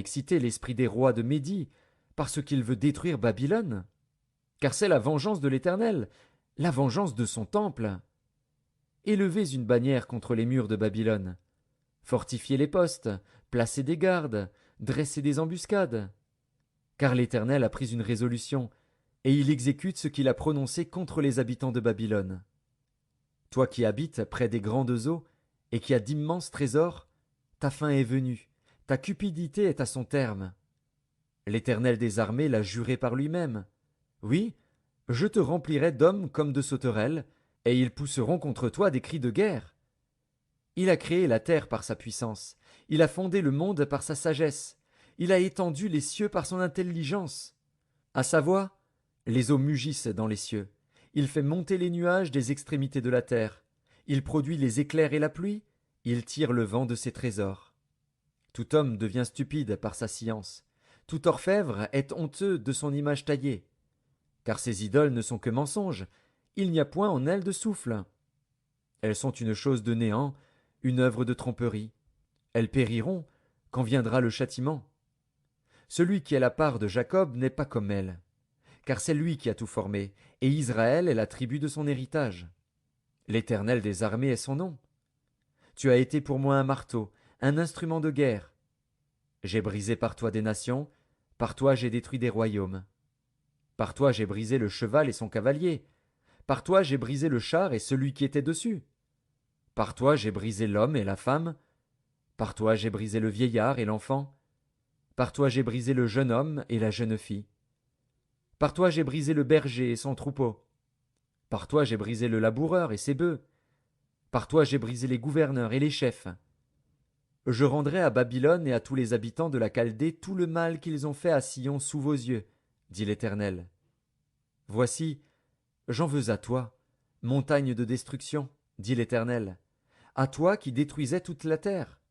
exciter l'esprit des rois de Médie, parce qu'il veut détruire Babylone. Car c'est la vengeance de l'Éternel, la vengeance de son temple. Élevez une bannière contre les murs de Babylone. Fortifiez les postes, placez des gardes, dressez des embuscades. Car l'Éternel a pris une résolution, et il exécute ce qu'il a prononcé contre les habitants de Babylone. Toi qui habites près des grandes eaux, et qui as d'immenses trésors, ta fin est venue, ta cupidité est à son terme. L'Éternel des armées l'a juré par lui-même. Oui, je te remplirai d'hommes comme de sauterelles, et ils pousseront contre toi des cris de guerre. Il a créé la terre par sa puissance, il a fondé le monde par sa sagesse, il a étendu les cieux par son intelligence. À sa voix, les eaux mugissent dans les cieux, il fait monter les nuages des extrémités de la terre, il produit les éclairs et la pluie, il tire le vent de ses trésors. Tout homme devient stupide par sa science, tout orfèvre est honteux de son image taillée. Car ces idoles ne sont que mensonges, il n'y a point en elles de souffle. Elles sont une chose de néant, une œuvre de tromperie. Elles périront quand viendra le châtiment. Celui qui a la part de Jacob n'est pas comme elle, car c'est lui qui a tout formé, et Israël est la tribu de son héritage. L'Éternel des armées est son nom. Tu as été pour moi un marteau, un instrument de guerre. J'ai brisé par toi des nations, par toi j'ai détruit des royaumes. Par toi j'ai brisé le cheval et son cavalier. Par toi j'ai brisé le char et celui qui était dessus. Par toi j'ai brisé l'homme et la femme. Par toi j'ai brisé le vieillard et l'enfant. Par toi j'ai brisé le jeune homme et la jeune fille. Par toi j'ai brisé le berger et son troupeau. Par toi j'ai brisé le laboureur et ses bœufs. Par toi j'ai brisé les gouverneurs et les chefs. Je rendrai à Babylone et à tous les habitants de la Chaldée tout le mal qu'ils ont fait à Sion sous vos yeux, dit l'Éternel. Voici, j'en veux à toi, montagne de destruction, dit l'Éternel, à toi qui détruisais toute la terre.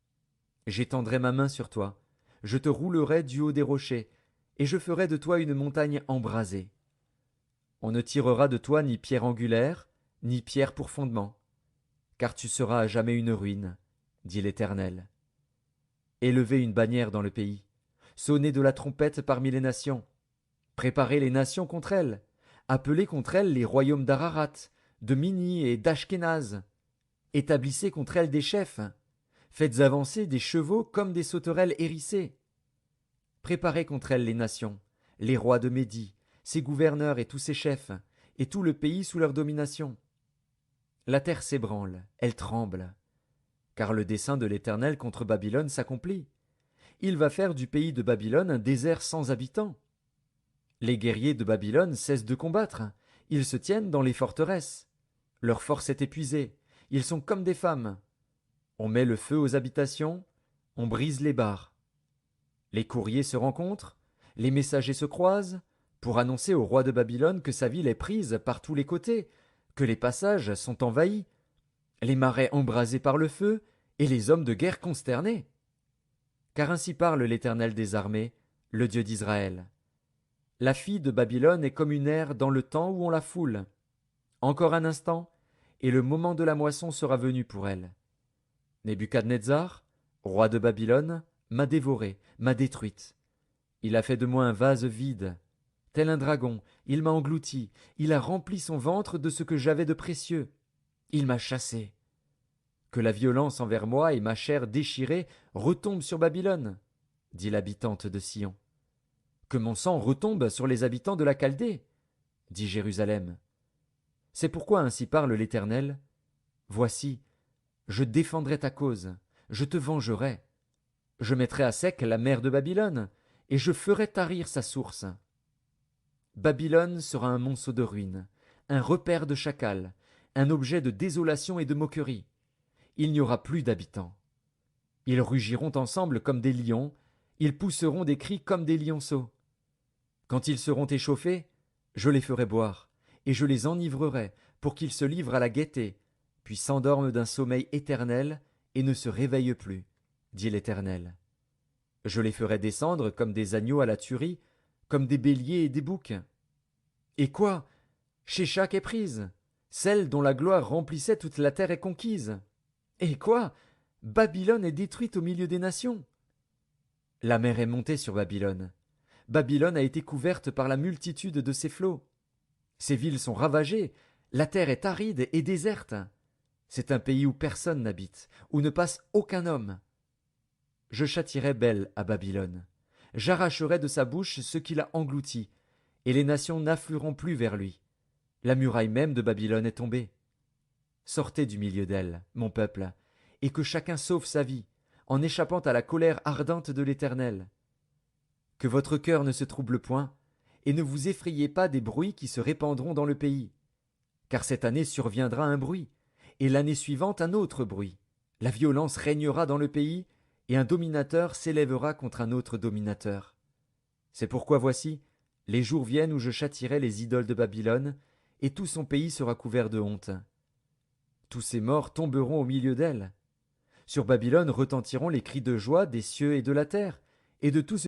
J'étendrai ma main sur toi, je te roulerai du haut des rochers, et je ferai de toi une montagne embrasée. On ne tirera de toi ni pierre angulaire, ni pierre pour fondement, car tu seras à jamais une ruine, dit l'Éternel. Élevez une bannière dans le pays, sonnez de la trompette parmi les nations, préparez les nations contre elles, appelez contre elles les royaumes d'Ararat, de Mini et d'Ashkénaz, établissez contre elles des chefs, faites avancer des chevaux comme des sauterelles hérissées. Préparez contre elles les nations, les rois de Médie, ses gouverneurs et tous ses chefs, et tout le pays sous leur domination. La terre s'ébranle, elle tremble, car le dessein de l'Éternel contre Babylone s'accomplit. Il va faire du pays de Babylone un désert sans habitants. Les guerriers de Babylone cessent de combattre, ils se tiennent dans les forteresses. Leur force est épuisée, ils sont comme des femmes. On met le feu aux habitations, on brise les barres. Les courriers se rencontrent, les messagers se croisent, pour annoncer au roi de Babylone que sa ville est prise par tous les côtés, que les passages sont envahis, les marais embrasés par le feu, et les hommes de guerre consternés. Car ainsi parle l'Éternel des armées, le Dieu d'Israël. La fille de Babylone est comme une aire dans le temps où on la foule. Encore un instant, et le moment de la moisson sera venu pour elle. Nebuchadnezzar, roi de Babylone, m'a dévorée, m'a détruite. Il a fait de moi un vase vide. Tel un dragon, il m'a englouti, il a rempli son ventre de ce que j'avais de précieux. Il m'a chassé. Que la violence envers moi et ma chair déchirée retombe sur Babylone, dit l'habitante de Sion. Que mon sang retombe sur les habitants de la Chaldée, dit Jérusalem. C'est pourquoi ainsi parle l'Éternel. Voici, je défendrai ta cause, je te vengerai. Je mettrai à sec la mer de Babylone, et je ferai tarir sa source. Babylone sera un monceau de ruines, un repère de chacals, un objet de désolation et de moquerie. Il n'y aura plus d'habitants. Ils rugiront ensemble comme des lions, ils pousseront des cris comme des lionceaux. Quand ils seront échauffés, je les ferai boire, et je les enivrerai pour qu'ils se livrent à la gaieté, puis s'endorment d'un sommeil éternel et ne se réveillent plus, dit l'Éternel. Je les ferai descendre comme des agneaux à la tuerie, comme des béliers et des boucs. Et quoi? Sheshak est prise, celle dont la gloire remplissait toute la terre est conquise. Et quoi? Babylone est détruite au milieu des nations. La mer est montée sur Babylone. Babylone a été couverte par la multitude de ses flots. Ses villes sont ravagées, la terre est aride et déserte. C'est un pays où personne n'habite, où ne passe aucun homme. Je châtierai Bel à Babylone. J'arracherai de sa bouche ce qu'il a englouti, et les nations n'afflueront plus vers lui. La muraille même de Babylone est tombée. Sortez du milieu d'elle, mon peuple, et que chacun sauve sa vie, en échappant à la colère ardente de l'Éternel. Que votre cœur ne se trouble point, et ne vous effrayez pas des bruits qui se répandront dans le pays. Car cette année surviendra un bruit, et l'année suivante un autre bruit. La violence régnera dans le pays, et un dominateur s'élèvera contre un autre dominateur. C'est pourquoi voici, les jours viennent où je châtierai les idoles de Babylone, et tout son pays sera couvert de honte. Tous ces morts tomberont au milieu d'elle. Sur Babylone retentiront les cris de joie des cieux et de la terre, et de tout ce